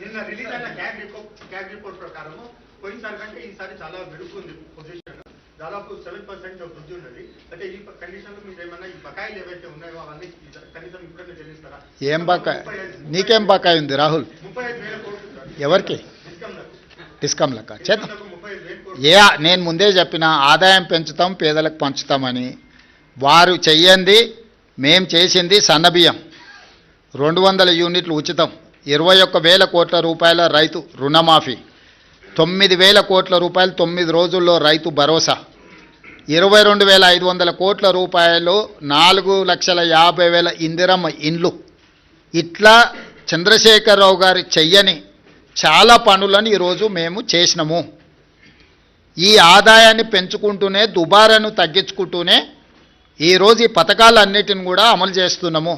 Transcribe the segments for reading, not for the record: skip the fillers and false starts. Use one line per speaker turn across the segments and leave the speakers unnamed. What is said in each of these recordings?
నిన్న రిలీజ్ అయిన CAG report ప్రకారం పోయినసారి కంటే ఈసారి చాలా మెరుగ్గుంది పొజిషన్. దాదాపు 7% వృద్ధి ఉన్నది. అంటే ఈ కండిషన్ లో మీరు ఏమన్నా ఈ బకాయిలు ఏవైతే ఉన్నాయో అవన్నీ కనీసం ఇప్పుడైనా చెల్లిస్తారా?
ఏం బకాయి? నీకేం బకాయి ఉంది రాహుల్?
35,000 కోట్లు.
ఎవరికి? డిస్కమ్లకు చేద్దాం.
35,000 కోట్లు.
నేను ముందే చెప్పిన ఆదాయం పెంచుతాం, పేదలకు పంచుతామని. వారు చెయ్యండి, మేం చేసింది సన్నబియ్యం 200 యూనిట్లు ఉచితం, 21,000 కోట్ల రూపాయల రైతు రుణమాఫీ, 9,000 కోట్ల రూపాయలు 9 రోజుల్లో రైతు భరోసా, 22,500 కోట్ల రూపాయలు 4,50,000 ఇందిరమ్మ ఇండ్లు. ఇట్లా చంద్రశేఖరరావు గారు చెయ్యని చాలా పనులను ఈరోజు మేము చేసినాము. ఈ ఆదాయాన్ని పెంచుకుంటూనే దుబారాను తగ్గించుకుంటూనే ఈరోజు ఈ పథకాలన్నిటిని కూడా అమలు చేస్తున్నాము.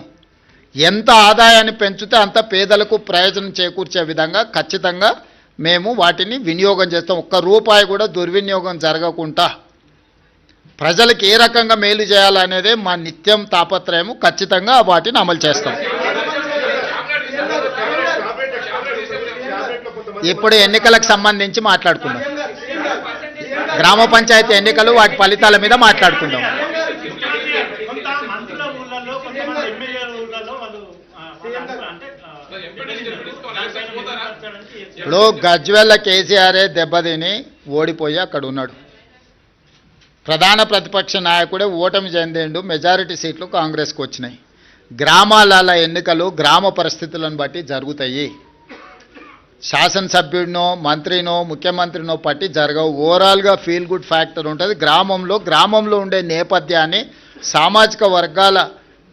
ఎంత ఆదాయాన్ని పెంచితే అంత పేదలకు ప్రయోజనం చేకూర్చే విధంగా ఖచ్చితంగా మేము వాటిని వినియోగం చేస్తాం. ఒక్క రూపాయి కూడా దుర్వినియోగం జరగకుండా ప్రజలకు ఏ రకంగా మేలు చేయాలనేదే మా నిత్యం తాపత్రయము. ఖచ్చితంగా వాటిని అమలు చేస్తాం. ఇప్పుడు ఎన్నికలకు సంబంధించి మాట్లాడుకుందాం. గ్రామ పంచాయతీ ఎన్నికలు వాటి ఫలితాల మీద మాట్లాడుకుందాం. ఇప్పుడు గజ్వేల్ల కేసీఆరే దెబ్బతిని ఓడిపోయి అక్కడ ఉన్నాడు. ప్రధాన ప్రతిపక్ష నాయకుడే ఓటమి చెందేండు. మెజారిటీ సీట్లు కాంగ్రెస్కి వచ్చినాయి. గ్రామాల ఎన్నికలు గ్రామ పరిస్థితులను బట్టి జరుగుతాయి. శాసనసభ్యుడినో మంత్రినో ముఖ్యమంత్రినో పట్టి జరగవు. ఓవరాల్గా ఫీల్ గుడ్ ఫ్యాక్టర్ ఉంటుంది. గ్రామంలో ఉండే నేపథ్యాన్ని, సామాజిక వర్గాల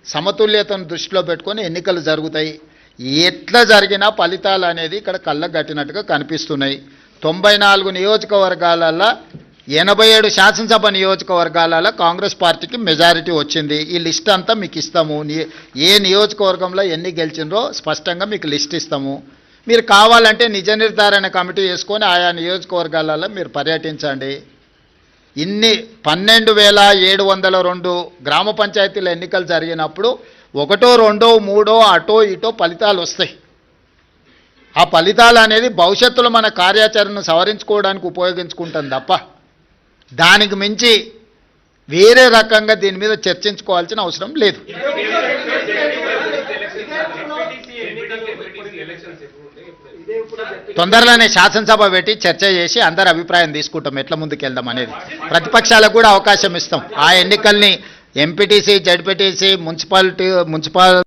సమతుల్యతను దృష్టిలో పెట్టుకొని ఎన్నికలు జరుగుతాయి. ఎట్లా జరిగినా ఫలితాలు అనేది ఇక్కడ కళ్ళకు కట్టినట్టుగా కనిపిస్తున్నాయి. 94 నియోజకవర్గాలలో 87 శాసనసభ నియోజకవర్గాలలో కాంగ్రెస్ పార్టీకి మెజారిటీ వచ్చింది. ఈ లిస్ట్ అంతా మీకు ఇస్తాము. ఏ నియోజకవర్గంలో ఎన్ని గెలిచిండ్రో స్పష్టంగా మీకు లిస్ట్ ఇస్తాము. మీరు కావాలంటే నిజ నిర్ధారణ కమిటీ వేసుకొని ఆయా నియోజకవర్గాలలో మీరు పర్యటించండి. ఇన్ని 12,702 గ్రామ పంచాయతీల ఎన్నికలు జరిగినప్పుడు 1, 2, 3 అటో ఇటో ఫలితాలు వస్తాయి. ఆ ఫలితాలు అనేది భవిష్యత్తులో మన కార్యాచరణను సవరించుకోవడానికి ఉపయోగించుకుంటాం తప్ప దానికి మించి వేరే రకంగా దీని మీద చర్చించుకోవాల్సిన అవసరం లేదు. తొందరలోనే శాసనసభ పెట్టి చర్చ చేసి అందరి అభిప్రాయం తీసుకుంటాం ఎట్లా ముందుకెళ్దాం అనేది. ప్రతిపక్షాలకు కూడా అవకాశం ఇస్తాం. ఆ ఎన్నికల్ని ఎంపీటీసీ, జడ్పీటీసీ, మున్సిపల్